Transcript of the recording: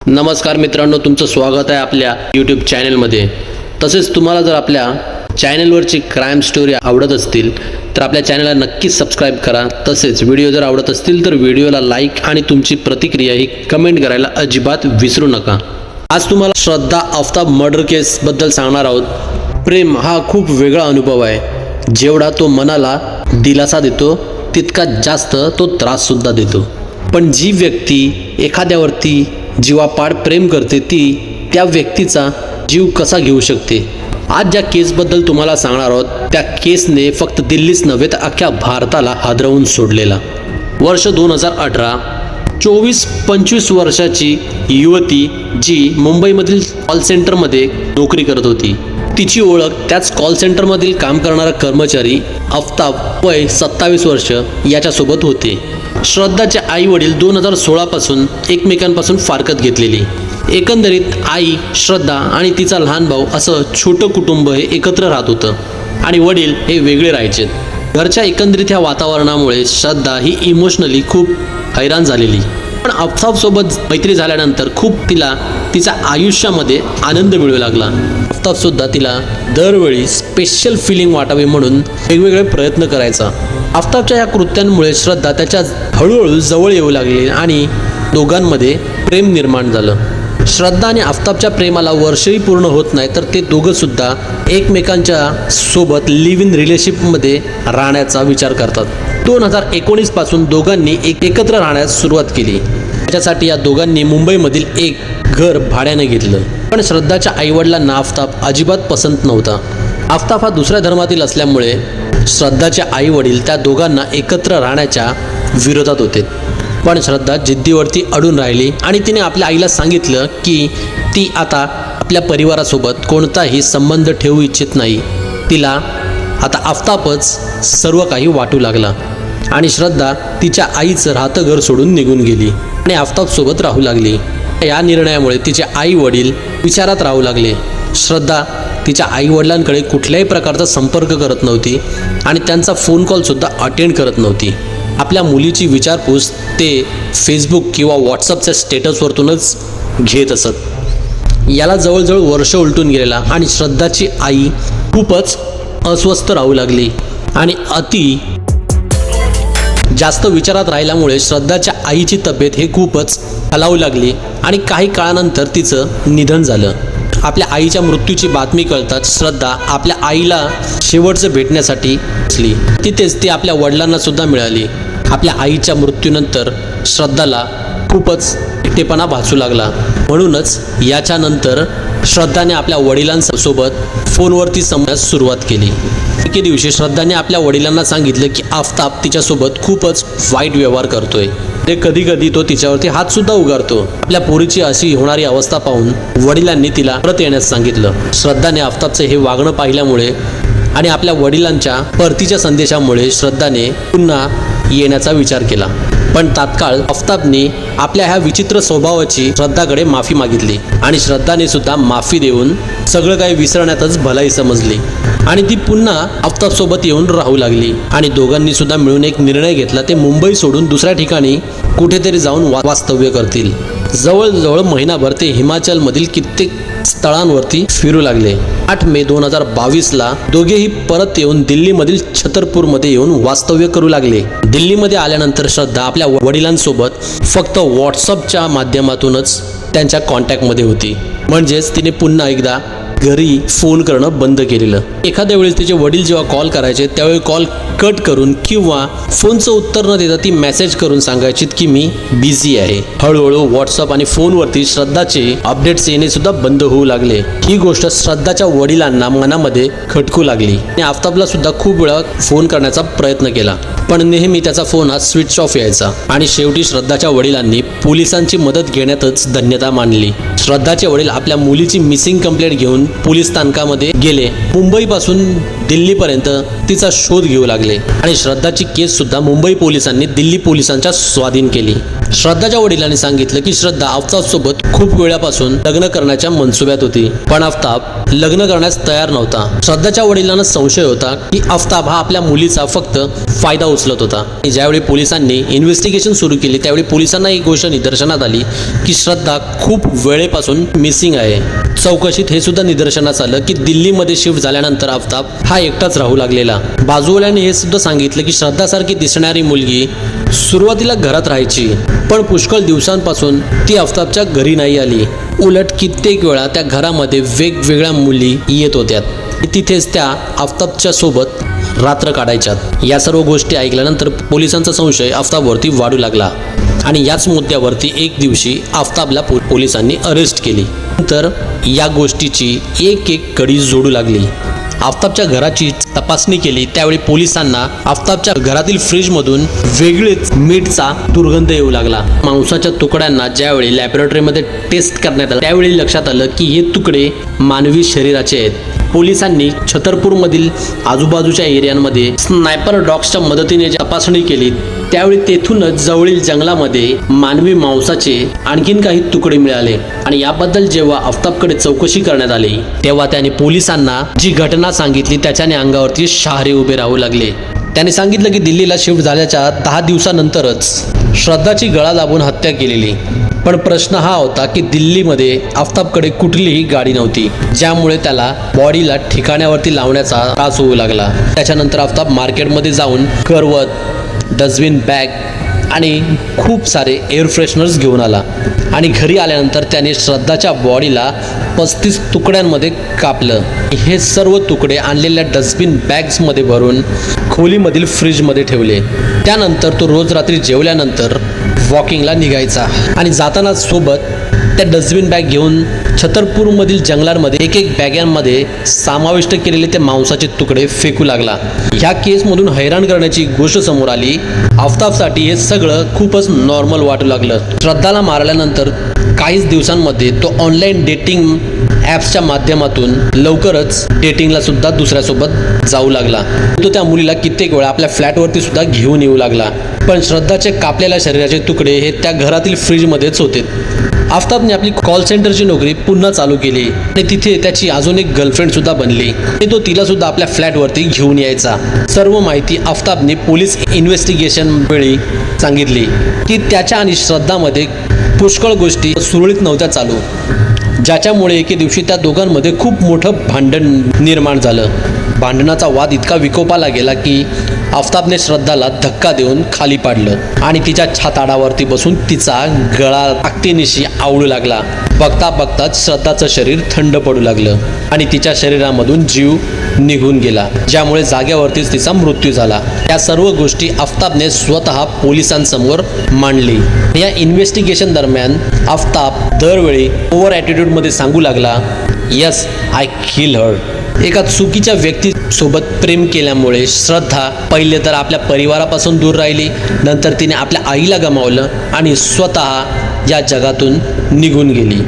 नमस्कार मित्रांनो, तुमचं स्वागत आहे आपल्या यूट्यूब चॅनलमध्ये। तसेच तुम्हाला जर आपल्या चॅनलवरची क्राईम स्टोरी आवडत असतील तर आपल्या चॅनलला नक्कीच सबस्क्राईब करा। तसेच व्हिडिओ जर आवडत असतील तर व्हिडिओला लाईक आणि तुमची प्रतिक्रिया ही कमेंट करायला अजिबात विसरू नका। आज तुम्हाला श्रद्धा आफ्ताब मर्डर केसबद्दल सांगणार आहोत। प्रेम हा खूप वेगळा अनुभव आहे। जेवढा तो मनाला दिलासा देतो तितका जास्त तो त्राससुद्धा देतो। पण जी व्यक्ती एखाद्यावरती जीवापाड प्रेम करते ती त्या व्यक्तीचा जीव कसा घेऊ शकते, आज ज्या केसबद्दल तुम्हाला सांगणार आहोत त्या केसने फक्त दिल्लीच नव्हे तर अख्ख्या भारताला हादरवून सोडलेला। वर्ष 2018, 24-25 वर्षाची युवती जी मुंबईमधील कॉल सेंटरमध्ये नोकरी करत होती। तिची ओळख त्याच कॉल सेंटरमधील काम करणारा कर्मचारी आफ्ताब वय 27 वर्ष याच्यासोबत होते। श्रद्धाचे आई वडील 2016 पासून एकमेकांपासून फारकत घेतलेली। एकंदरीत आई, श्रद्धा आणि तिचा लहान भाऊ असं छोटं कुटुंब हे एकत्र राहत होतं आणि वडील हे वेगळे राहायचे। घरच्या एकंदरीत ह्या वातावरणामुळे श्रद्धा ही इमोशनली खूप हैराण झालेली। पण आफ्ताबसोबत मैत्री झाल्यानंतर खूप तिला तिच्या आयुष्यामध्ये आनंद मिळू लागला। आफ्ताबसुद्धा तिला दरवेळी स्पेशल फिलिंग वाटावे म्हणून वेगवेगळे प्रयत्न करायचा। आफ्ताबच्या या कृत्यांमुळे श्रद्धा त्याच्या हळूहळू जवळ येऊ लागली आणि दोघांमध्ये प्रेम निर्माण झालं। श्रद्धा आणि आफ्ताबच्या प्रेमाला वर्षही पूर्ण होत नाही तर ते दोघंसुद्धा एकमेकांच्या सोबत लिव्ह इन रिलेशनशिपमध्ये राहण्याचा विचार करतात। 2019 पासून दोघांनी एकत्र राहण्यास सुरुवात केली। त्याच्यासाठी या दोघांनी मुंबईमधील एक घर भाड्याने घेतलं। पण श्रद्धाच्या आईवडिलांना आफ्ताब अजिबात पसंत नव्हता। आफ्ताब हा दुसऱ्या धर्मातील असल्यामुळे श्रद्धाचे आई वडील त्या दोघांना एकत्र राहण्याच्या विरोधात होते। पण श्रद्धा जिद्दीवरती अडून राहिली आणि तिने आपल्या आईला सांगितलं की ती आता आपल्या परिवारासोबत कोणताही संबंध ठेवू इच्छित नाही। तिला आता आफ्ताबच सर्व काही वाटू लागला आणि श्रद्धा तिच्या आईचं राहतं घर सोडून निघून गेली आणि आफ्ताबसोबत राहू लागली। या निर्णयामुळे तिचे आई वडील विचारात राहू लागले। श्रद्धा तिच्या आईवडिलांकडे कुठल्याही प्रकारचा संपर्क करत नव्हती आणि त्यांचा फोन कॉलसुद्धा अटेंड करत नव्हती। आपल्या मुलीची विचारपूस ते फेसबुक किंवा व्हॉट्सअपच्या स्टेटसवरतूनच घेत असत। याला जवळजवळ वर्ष उलटून गेलेला आणि श्रद्धाची आई खूपच अस्वस्थ राहू लागली आणि जास्त विचारात राहिल्यामुळे श्रद्धाच्या आईची तब्येत हे खूपच खालावू लागली आणि काही काळानंतर तिचं निधन झालं। आपल्या आईच्या मृत्यूची बातमी कळताच श्रद्धा आपल्या आईला शेवटचं भेटण्यासाठी असली। तिथेच ती आपल्या वडिलांना सुद्धा मिळाली। आपल्या आईच्या मृत्यूनंतर श्रद्धाला खूपच एकटेपणा भासू लागला। म्हणूनच याच्यानंतर श्रद्धाने आपल्या वडिलांसोबत फोनवरती संवादास सुरुवात केली। एके दिवशी श्रद्धाने आपल्या वडिलांना सांगितलं की आफ्ताब तिच्यासोबत खूपच वाईट व्यवहार करतोय। ते कधी कधी तो तिच्यावरती हात सुद्धा उगारतो। आपल्या पोरीची अशी होणारी अवस्था पाहून वडिलांनी तिला परत येण्यास सांगितलं। श्रद्धाने आफ्ताबचे हे वागणं पाहिल्यामुळे आणि आपल्या वडिलांच्या परतीच्या संदेशामुळे श्रद्धाने पुन्हा येण्याचा विचार केला। पण तात्काळ आफ्ताबने आपल्या ह्या विचित्र स्वभावाची श्रद्धाकडे माफी मागितली आणि श्रद्धाने सुद्धा माफी देऊन सगळं काही विसरण्यातच भलाई समजली आणि ती पुन्हा आफ्ताबसोबत येऊन राहू लागली आणि दोघांनी सुद्धा मिळून एक निर्णय घेतला। ते मुंबई सोडून दुसऱ्या ठिकाणी कुठेतरी जाऊन वास्तव्य करतील। जवळजवळ महिनाभर ते हिमाचलमधील कित्येक स्थळांवरती फिरू लागले। 8 मे 2022ला दोघेही परत येऊन दिल्लीमधील छतरपूरमध्ये येऊन वास्तव्य करू लागले। दिल्लीमध्ये आल्यानंतर श्रद्धा आपल्या वडिलांसोबत फक्त व्हॉट्सअपच्या माध्यमातूनच त्यांच्या कॉन्टॅक्टमध्ये होती। म्हणजेच तिने पुन्हा एकदा घरी फोन करणं बंद केलेलं। एखाद्या वेळेस तिचे वडील जेव्हा कॉल करायचे त्यावेळी कॉल कट करून किंवा फोनचं उत्तर न देता ती मेसेज करून सांगायची की मी बिझी आहे। हळूहळू व्हॉट्सअप आणि फोनवरती श्रद्धाचे अपडेट्स येणे सुद्धा बंद होऊ लागले। ही गोष्ट श्रद्धाच्या वडिलांना मनामध्ये खटकू लागली आणि आफ्ताबला सुद्धा खूप वेळा फोन करण्याचा प्रयत्न केला पण नेहमी त्याचा फोन हा स्विच ऑफ यायचा आणि शेवटी श्रद्धाच्या वडिलांनी पोलिसांची मदत घेण्यातच धन्यता मानली। श्रद्धाचे वडील आपल्या मुलीची मिसिंग कंप्लेंट घेऊन पोलीस स्थानकामध्ये गेले. मुंबईपासून दिल्लीपर्यंत तिचा शोध घेऊ लागले आणि श्रद्धाची केस सुद्धा मुंबई पोलिसांनी दिल्ली पोलिसांच्या स्वाधीन केली. श्रद्धाच्या वडिलांनी सांगितलं की श्रद्धा आफताब सोबत खूप वेळापासून लग्न करण्याच्या मनसुब्यात होती, पण आफताब लग्न करण्यास तयार नव्हता. श्रद्धाच्या वडिलांना संशय होता की आफताब हा आपल्या मुलीचा फक्त फायदा उचलत होता. ज्यावेळी पोलिसांनी इन्व्हेस्टिगेशन सुरू केली त्यावेळी पोलिसांना एक गोष्ट निदर्शनात आली की श्रद्धा खूप वेळेपासून मिसिंग आहे. चौकशीत हे सुद्धा निदर्शनास आलं की दिल्लीमध्ये शिफ्ट झाल्यानंतर आफताब हा एकटाच राहू लागलेला. बाजूवाल्यांनी हे सुद्धा सांगितलं की श्रद्धासारखी दिसणारी मुलगी सुरुवातीला घरात राहायची, पण पुष्कळ दिवसांपासून ती आफताबच्या घरी नाही आली. उलट कित्येक वेळा त्या घरामध्ये वेगवेगळ्या मुली येत होत्या. तिथेच त्या आफताबच्या सोबत रात्र काढायच्यात. या सर्व गोष्टी ऐकल्यानंतर पोलिसांचा संशय आफताबवरती वाढू लागला आणि याच मुद्द्यावरती एक दिवशी आफताबला पोलिसांनी अरेस्ट केली. नंतर या गोष्टीची एक एक कडी जोडू लागली. आफताबच्या घराची तपासणी केली त्यावेळी पोलिसांना आफताबच्या घरातील फ्रीजमधून वेगळीच मीठचा दुर्गंध येऊ लागला. मांसाच्या तुकड्यांना ज्यावेळी लॅबोरेटरीमध्ये टेस्ट करण्यात आलं त्यावेळी लक्षात आलं की हे तुकडे मानवी शरीराचे आहेत. पोलिसांनी छतरपूरमधील आजूबाजूच्या एरियांमध्ये स्नायपर डॉग्सच्या मदतीने तपासणी केली त्यावेळी तेथूनच जवळील जंगलामध्ये मानवी मांसाचे आणखीन काही तुकडे मिळाले आणि याबद्दल जेव्हा आफताबकडे चौकशी करण्यात आली तेव्हा त्याने पोलिसांना जी घटना सांगितली त्याच्याने अंगावरती शहारे उभे राहू लागले. त्याने सांगितलं की दिल्लीला शिफ्ट झाल्याच्या 10 दिवसानंतरच श्रद्धाची गळा दाबून हत्या केलेली. पण प्रश्न हा होता की दिल्लीमध्ये आफताबकडे कुठलीही गाडी नव्हती, ज्यामुळे त्याला बॉडीला ठिकाण्यावरती लावण्याचा त्रास होऊ लागला. त्याच्यानंतर आफताब मार्केटमध्ये जाऊन करवत, डस्टबिन बॅग आणि खूप सारे एअर फ्रेशनर्स घेऊन आला आणि घरी आल्यानंतर त्याने श्रद्धाच्या बॉडीला 35 तुकड्यांमध्ये कापलं. हे सर्व तुकडे आणलेल्या डस्टबिन बॅग्समध्ये भरून खोलीमधील फ्रीजमध्ये ठेवले. त्यानंतर तो रोज रात्री जेवल्यानंतर वॉकिंगला निघायचा आणि जाताना सोबत त्या डस्टबिन बॅग घेऊन छतरपूरमधील जंगलांमध्ये एक बॅगांमध्ये समाविष्ट केलेले ते मांसाचे तुकडे फेकू लागला. ह्या केसमधून हैराण करण्याची गोष्ट समोर आली. आफताबसाठी हे सगळं खूपच नॉर्मल वाटू लागलं. श्रद्धाला मारल्यानंतर काहीच दिवसांमध्ये तो ऑनलाईन डेटिंग ॲप्सच्या माध्यमातून लवकरच डेटिंगला सुद्धा दुसऱ्यासोबत जाऊ लागला. तो त्या मुलीला कित्येक वेळा आपल्या फ्लॅटवरती सुद्धा घेऊन येऊ लागला. पण श्रद्धाचे कापलेल्या शरीराचे तुकडे हे त्या घरातील फ्रीजमध्येच होते. आफताबने आपली कॉल सेंटरची नोकरी पुन्हा चालू केली आणि तिथे त्याची अजून एक गर्लफ्रेंड सुद्धा बनली आणि तो तिला सुद्धा आपल्या फ्लॅटवरती घेऊन यायचा. सर्व माहिती आफताबने पोलीस इन्व्हेस्टिगेशन वेळी सांगितली की त्याच्या आणि श्रद्धामध्ये पुष्कळ गोष्टी सुरळीत नव्हत्या चालू, ज्याच्यामुळे एके दिवशी त्या दोघांमध्ये खूप मोठं भांडण निर्माण झालं. भांडणाचा वाद इतका विकोपाला गेला की आफताबने श्रद्धाला धक्का देऊन खाली पाडलं आणि तिच्या छाताडावरती बसून तिचा गळा ताकदीनिशी आवळू लागला. बघता बघताच श्रद्धाचं शरीर थंड पडू लागलं आणि तिच्या शरीरामधून जीव निघून गेला, ज्यामुळे जाग्यावरतीच तिचा मृत्यू झाला. या सर्व गोष्टी आफताबने स्वतः पोलिसांसमोर मांडली. या इन्व्हेस्टिगेशन दरम्यान आफताब दरवेळी ओव्हर ॲटिट्यूडमध्ये सांगू लागला, यस आय किल हर. एका चुकीच्या व्यक्तीसोबत प्रेम केल्यामुळे श्रद्धा पहिले तर आपल्या परिवारापासून दूर राहिली, नंतर तिने आपल्या आईला गमावलं आणि स्वतः या जगातून निघून गेली.